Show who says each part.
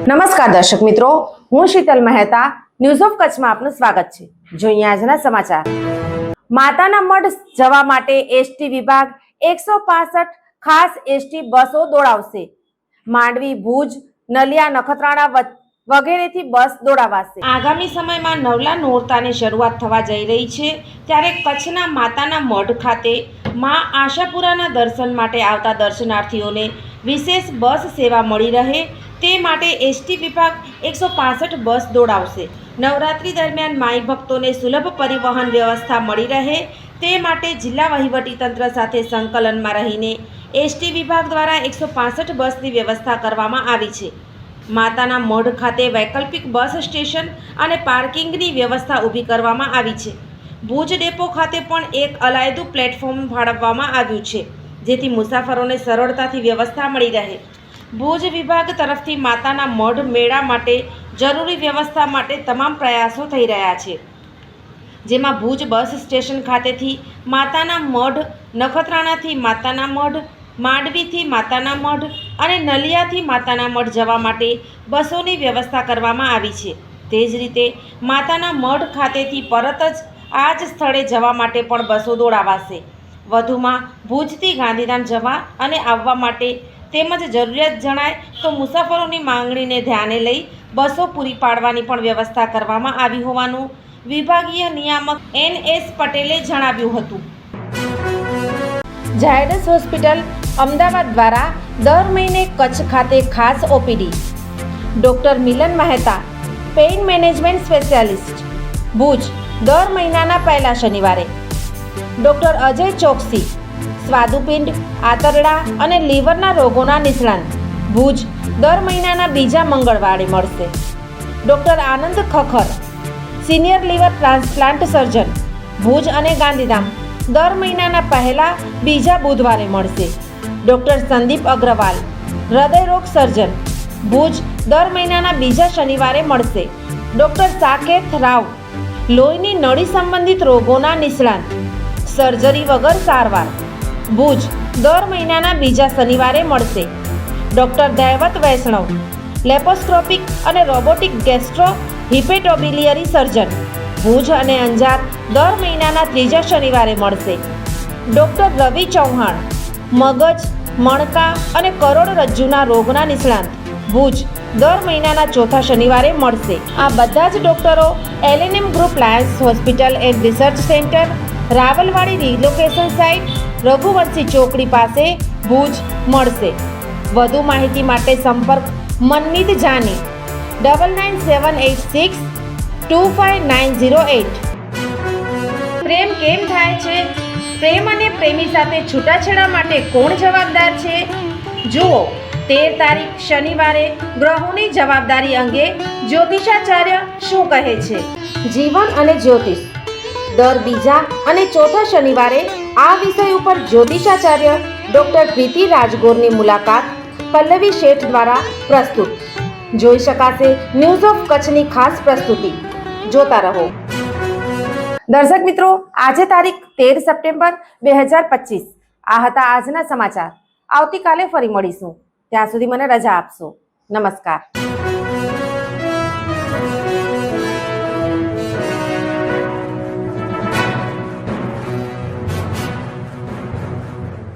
Speaker 1: નમસ્કાર દર્શક મિત્રો, હું શીતલ મહેતા ન્યૂઝ ઓફ કચ્છમાં આપનું સ્વાગત છે। જોઈએ આજના સમાચાર। માતાના મઢ જવા માટે એસટી વિભાગ 165 ખાસ એસટી બસો દોડાવશે। માંડવી, ભુજ, નલિયા, નખત્રાણા વગેરેથી બસ દોડાવાશે। આગામી સમયમાં નવલા નોરતાની શરૂઆત થવા જઈ રહી છે, ત્યારે કચ્છના માતાના મઢ ખાતે માં આશાપુરાના દર્શન માટે આવતા દર્શનાર્થીઓને વિશેષ બસ સેવા મળી રહે તે માટે એસટી વિભાગ 165 બસ દોડાવશે। નવરાત્રી દરમિયાન માઈ ભક્તોને સુલભ પરિવહન વ્યવસ્થા મળી રહે તે માટે જિલ્લા વહીવટીતંત્ર સાથે સંકલનમાં રહીને એસટી વિભાગ દ્વારા 165 બસની વ્યવસ્થા કરવામાં આવી છે। માતાના મઢ ખાતે વૈકલ્પિક બસ સ્ટેશન અને પાર્કિંગની વ્યવસ્થા ઊભી કરવામાં આવી છે। ભુજ ડેપો ખાતે પણ એક અલાયદું પ્લેટફોર્મ ફાળવવામાં આવ્યું છે, જેથી મુસાફરોને સરળતાથી વ્યવસ્થા મળી રહે। ભુજ વિભાગ તરફથી માતાના મઢ મેળા માટે જરૂરી વ્યવસ્થા માટે તમામ પ્રયાસો થઈ રહ્યા છે, જેમાં ભુજ બસ સ્ટેશન ખાતેથી માતાના મઢ, નખત્રાણાથી માતાના મઢ, માંડવીથી માતાના મઢ અને નલિયાથી માતાના મઢ જવા માટે બસોની વ્યવસ્થા કરવામાં આવી છે। તે જ રીતે માતાના મઢ ખાતેથી પરત જ આ જ સ્થળે જવા માટે પણ બસો દોડાવાશે। વધુમાં ભુજથી ગાંધીધામ જવા અને આવવા માટે તેમજ જરૂરિયાત જણાય તો મુસાફરોની માંગણીને ધ્યાને લઈ બસો પૂરી પાડવાની પણ વ્યવસ્થા કરવામાં આવી હોવાનું વિભાગીય નિયામક NS પટેલે જણાવ્યું હતું। ઝાયડસ હોસ્પિટલ અમદાવાદ દ્વારા દર મહિને કચ્છ ખાતે ખાસ OPD. Doctor Milan Mehta, pain management specialist, Bhuj દર મહિનાના પહેલા શનિવારે। ડૉક્ટર અજય ચોકસી, સ્વાદુપિંડ, આંતરડા અને લીવરના રોગોના નિષ્ણાંત, ભુજ દર મહિનાના બીજા મંગળવારે મળશે। Doctor Anand Khakhar, senior liver transplant surgeon, Bhuj અને ગાંધીધામ દર મહિનાના પહેલા બીજા બુધવારે મળશે। ડૉક્ટર સંદીપ અગ્રવાલ, હૃદયરોગ સર્જન, ભુજ દર મહિનાના બીજા શનિવારે મળશે। ડૉક્ટર સાકેત રાવ, લોહીની નળી સંબંધિત રોગોના નિષ્ણાંત, સર્જરી વગર સારવાર, ભુજ દર મહિનાના બીજા શનિવારે મળશે। ડૉક્ટર દૈવત વૈષ્ણવ, લેપોસ્કોપિક અને રોબોટિક ગેસ્ટ્રો હિપેટોબિલિયરી સર્જન, ભુજ અને અંજાર દર મહિનાના ત્રીજા શનિવારે મળશે। ડૉક્ટર રવિ ચૌહાણ, મગજ, મણકા અને કરોડરજ્જુના રોગના નિષ્ણાંત, ભુજ દર મહિનાના ચોથા શનિવારે મળશે। આ બધા જ ડૉક્ટરો LNM group Lions hospital and research centre, Rawalwadi relocation site, Raghuvanshi ચોકડી પાસે, ભુજ મળશે। વધુ માહિતી માટે સંપર્ક મનમીત જાની 9978625908। પ્રેમ કેમ થાય છે? પ્રેમ અને પ્રેમી સાથે છૂટાછેડા માટે કોણ જવાબદાર છે? જુઓ 13 તારીખ શનિવારે ગ્રહોની જવાબદારી અંગે જ્યોતિષાચાર્ય શું કહે છે। જીવન અને જ્યોતિષ દર બીજા અને ચોથા શનિવારે આ વિષય ઉપર જ્યોતિષાચાર્ય ડૉક્ટર પ્રીતિ રાજગોરની મુલાકાત પલ્લવી શેઠ દ્વારા પ્રસ્તુત જોઈ શકાશે। ન્યૂઝ ઓફ કચ્છની ખાસ પ્રસ્તુતિ જોતા રહો। દર્શક મિત્રો, આજે તારીખ 13 સપ્ટેમ્બર 2025 આ હતા આજના સમાચાર। આવતીકાલે ફરી મળીશું, ત્યાં સુધી મને રજા આપશો। નમસ્કાર।